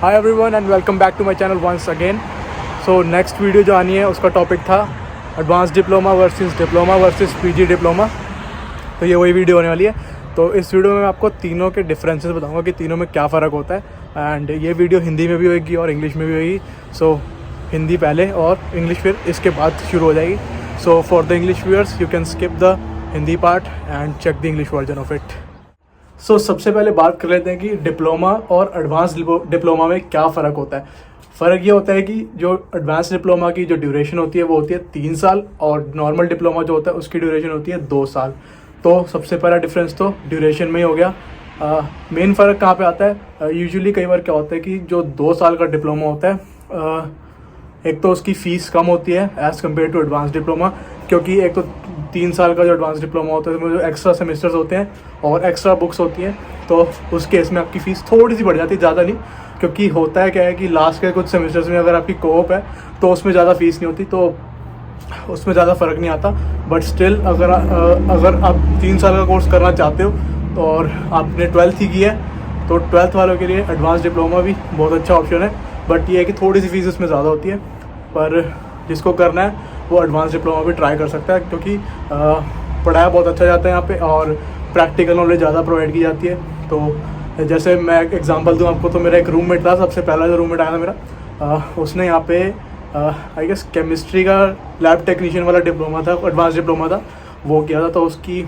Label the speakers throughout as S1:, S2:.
S1: Hi everyone and welcome back to my channel once again. So next video जो आनी है उसका topic था advance diploma versus PG diploma. तो ये वही वीडियो होने वाली है। तो इस वीडियो में मैं आपको तीनों के डिफरेंसेस बताऊंगा कि तीनों में क्या फ़र्क होता है। एंड ये वीडियो हिंदी में भी होगी और इंग्लिश में भी होगी। सो हिंदी पहले और इंग्लिश फिर इसके बाद शुरू हो जाएगी। So for the English viewers you can skip the Hindi part and check the English version of it. So सबसे पहले बात कर लेते हैं कि डिप्लोमा और एडवांस डिप्लोमा में क्या फ़र्क होता है। फ़र्क ये होता है कि जो एडवांस डिप्लोमा की जो ड्यूरेशन होती है वो होती है 3 साल और नॉर्मल डिप्लोमा जो होता है उसकी ड्यूरेशन होती है 2 साल। तो सबसे पहला डिफरेंस तो ड्यूरेशन में ही हो गया। मेन फ़र्क कहाँ पे आता है, यूजुअली कई बार क्या होता है कि जो 2 साल का डिप्लोमा होता है एक तो उसकी फ़ीस कम होती है as compare to advance diploma, क्योंकि एक तो 3 साल का जो एडवांस डिप्लोमा होता है उसमें जो एक्स्ट्रा सेमेस्टर्स होते हैं और एक्स्ट्रा बुक्स होती हैं, तो उस केस में आपकी फ़ीस थोड़ी सी बढ़ जाती है, ज़्यादा नहीं। क्योंकि होता है क्या है कि लास्ट के कुछ सेमेस्टर्स में अगर आपकी कोऑप है तो उसमें ज़्यादा फ़ीस नहीं होती, तो उसमें ज़्यादा फ़र्क नहीं आता। बट स्टिल अगर आप 3 साल का कोर्स करना चाहते हो तो और आपने 12th ही की है तो 12th वालों के लिए एडवांस डिप्लोमा भी बहुत अच्छा ऑप्शन है। बट ये है कि थोड़ी सी फीस उसमें ज़्यादा होती है, पर जिसको करना है वो एडवांस डिप्लोमा भी ट्राई कर सकता है, क्योंकि पढ़ाया बहुत अच्छा जाता है यहाँ पे और प्रैक्टिकल नॉलेज ज़्यादा प्रोवाइड की जाती है। तो जैसे मैं एक एग्जांपल दूँ आपको, तो मेरा एक रूममेट था, सबसे पहला जो रूममेट आया था मेरा, उसने यहाँ पे आई गेस केमिस्ट्री का लैब टेक्नीशियन वाला डिप्लोमा था, एडवांस डिप्लोमा था, वो किया था। तो उसकी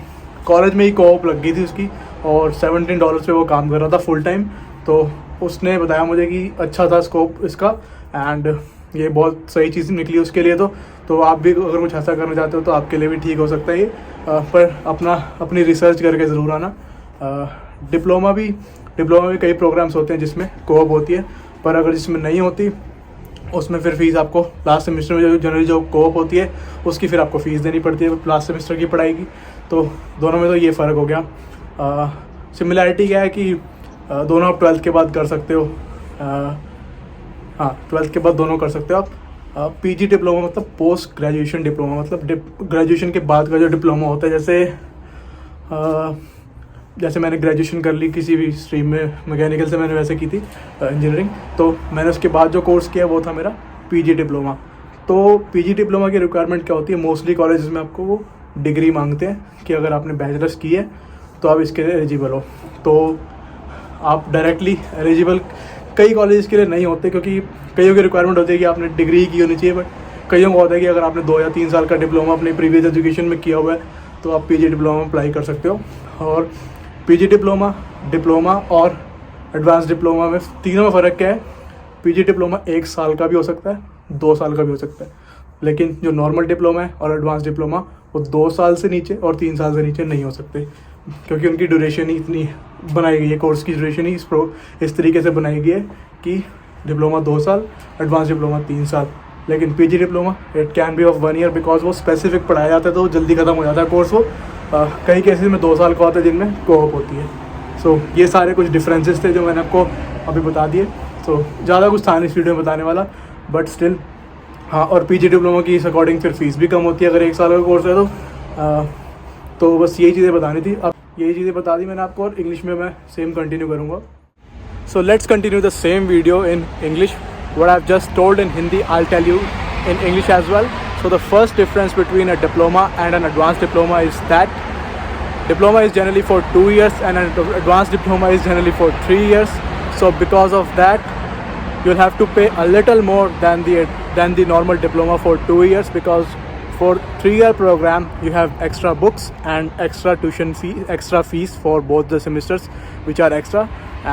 S1: कॉलेज में ही कोऑप लग गई थी उसकी और $17 पे वो काम कर रहा था फुल टाइम। तो उसने बताया मुझे कि अच्छा था स्कोप इसका एंड ये बहुत सही चीज़ निकली उसके लिए। तो आप भी अगर कुछ ऐसा करना चाहते हो तो आपके लिए भी ठीक हो सकता है ये, पर अपनी रिसर्च करके ज़रूर आना। डिप्लोमा भी कई प्रोग्राम्स होते हैं जिसमें कोऑप होती है, पर अगर जिसमें नहीं होती उसमें फिर फीस आपको लास्ट सेमेस्टर में जो जनरली जो कोऑप होती है उसकी फिर आपको फ़ीस देनी पड़ती है लास्ट सेमेस्टर की पढ़ाई की। तो दोनों में तो ये फ़र्क हो गया। सिमिलैरिटी क्या है कि दोनों आप 12th के बाद कर सकते हो। हाँ, 12th के बाद दोनों कर सकते हो आप। पीजी डिप्लोमा मतलब पोस्ट ग्रेजुएशन डिप्लोमा, मतलब ग्रेजुएशन के बाद का जो डिप्लोमा होता है। जैसे मैंने ग्रेजुएशन कर ली किसी भी स्ट्रीम में, मैकेनिकल से मैंने वैसे की थी इंजीनियरिंग, तो मैंने उसके बाद जो कोर्स किया वो था मेरा पीजी डिप्लोमा। तो पीजी डिप्लोमा की रिक्वायरमेंट क्या होती है, मोस्टली कॉलेजेस में आपको वो डिग्री मांगते हैं कि अगर आपने बैचलर्स की है तो आप इसके लिए एलिजिबल हो। तो आप डायरेक्टली एलिजिबल कई कॉलेज के लिए नहीं होते, क्योंकि कईयों की रिक्वायरमेंट होती है कि आपने डिग्री की होनी चाहिए, बट कईयों को होता है कि अगर आपने 2 या 3 साल का डिप्लोमा अपनी प्रीवियस एजुकेशन में किया हुआ है तो आप पीजी डिप्लोमा में अप्लाई कर सकते हो। और पीजी डिप्लोमा और एडवांस डिप्लोमा में तीनों में फ़र्क क्या है, पीजी डिप्लोमा 1 साल का भी हो सकता है, 2 साल का भी हो सकता है, लेकिन जो नॉर्मल डिप्लोमा है और एडवांस डिप्लोमा वो 2 साल से नीचे और 3 साल से नीचे नहीं हो सकते, क्योंकि उनकी ड्यूरेशन ही इतनी बनाई गई है, कोर्स की ड्यूरेशन ही इस तरीके से बनाई गई है कि डिप्लोमा 2 साल, एडवांस डिप्लोमा 3 साल। लेकिन PG diploma it can be of 1 year, because वो स्पेसिफिक पढ़ाया जाता है तो जल्दी ख़त्म हो जाता है कोर्स। वो कई केसेस में 2 साल का होता है जिनमें कोऑप होती है। सो ये सारे कुछ डिफरेंसेस थे जो मैंने आपको अभी बता दिए। तो ज़्यादा कुछ था नहीं इस वीडियो में बताने वाला, बट स्टिल हाँ। और पीजी डिप्लोमा की इस अकॉर्डिंग फिर फीस भी कम होती है अगर 1 साल का कोर्स है तो बस यही चीज़ें बतानी थी। अब यही चीज़ें बता दी मैंने आपको और इंग्लिश में मैं सेम कंटिन्यू करूँगा। So let's continue the same video in English. What I have just told in Hindi I will tell you in English as well. So the first difference between a diploma and an advanced diploma is that diploma is generally for 2 years and an advanced diploma is generally for 3 years. So because of that you'll have to pay a little more than the normal diploma for 2 years, because for 3-year program you have extra books and extra tuition fee, extra fees for both the semesters which are extra.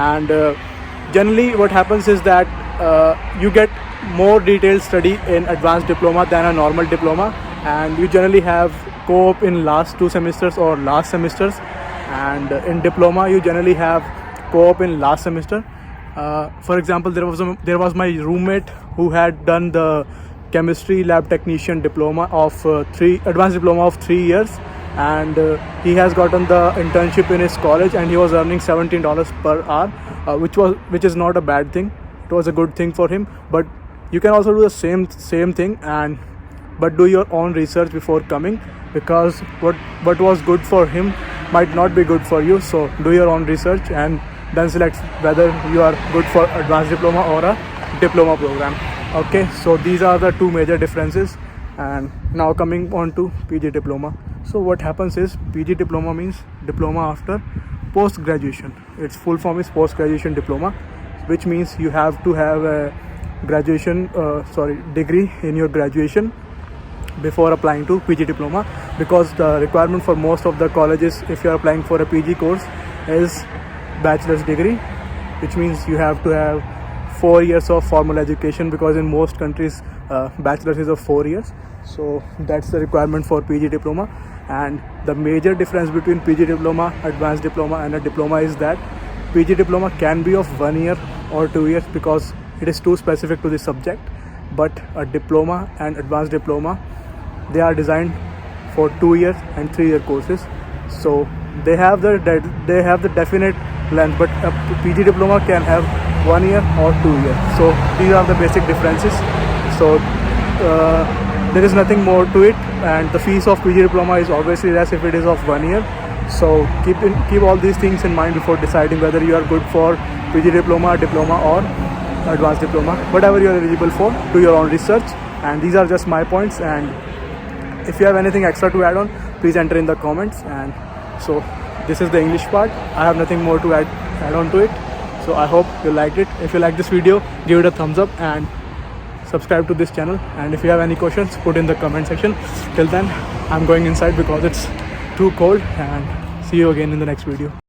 S1: And generally what happens is that you get more detailed study in advanced diploma than a normal diploma, and you generally have co-op in last 2 semesters or last semesters, and in diploma you generally have co-op in last semester. For example, there was my roommate who had done the chemistry lab technician diploma of advanced diploma of 3 years, and he has gotten the internship in his college and he was earning $17 per hour, which is not a bad thing. It was a good thing for him, but you can also do the same thing, but do your own research before coming, because what was good for him might not be good for you. So do your own research and then select whether you are good for advanced diploma or a diploma program. Okay, so these are the two major differences. And now coming on to PG diploma. So what happens is PG diploma means diploma after post graduation. Its full form is post graduation diploma, which means you have to have a degree in your graduation before applying to PG diploma, because the requirement for most of the colleges, if you are applying for a PG course, is bachelor's degree, which means you have to have 4 years of formal education, because in most countries bachelor's is of 4 years. So that's the requirement for PG diploma. And the major difference between PG diploma, advanced diploma and a diploma is that PG diploma can be of 1 year or 2 years because it is too specific to the subject, but a diploma and advanced diploma, they are designed for 2 years and 3 year courses. So they have the definite length, but a PG diploma can have 1 year or 2 years. So these are the basic differences. So there is nothing more to it, and the fees of PG diploma is obviously less if it is of 1 year. So keep all these things in mind before deciding whether you are good for PG diploma, diploma or advanced diploma. Whatever you are eligible for, do your own research. And these are just my points, and if you have anything extra to add on, please enter in the comments. And so this is the English part. I have nothing more to add on to it. So I hope you liked it. If you like this video, give it a thumbs up and subscribe to this channel. And if you have any questions, put in the comment section. Till then, I'm going inside because it's too cold, and see you again in the next video.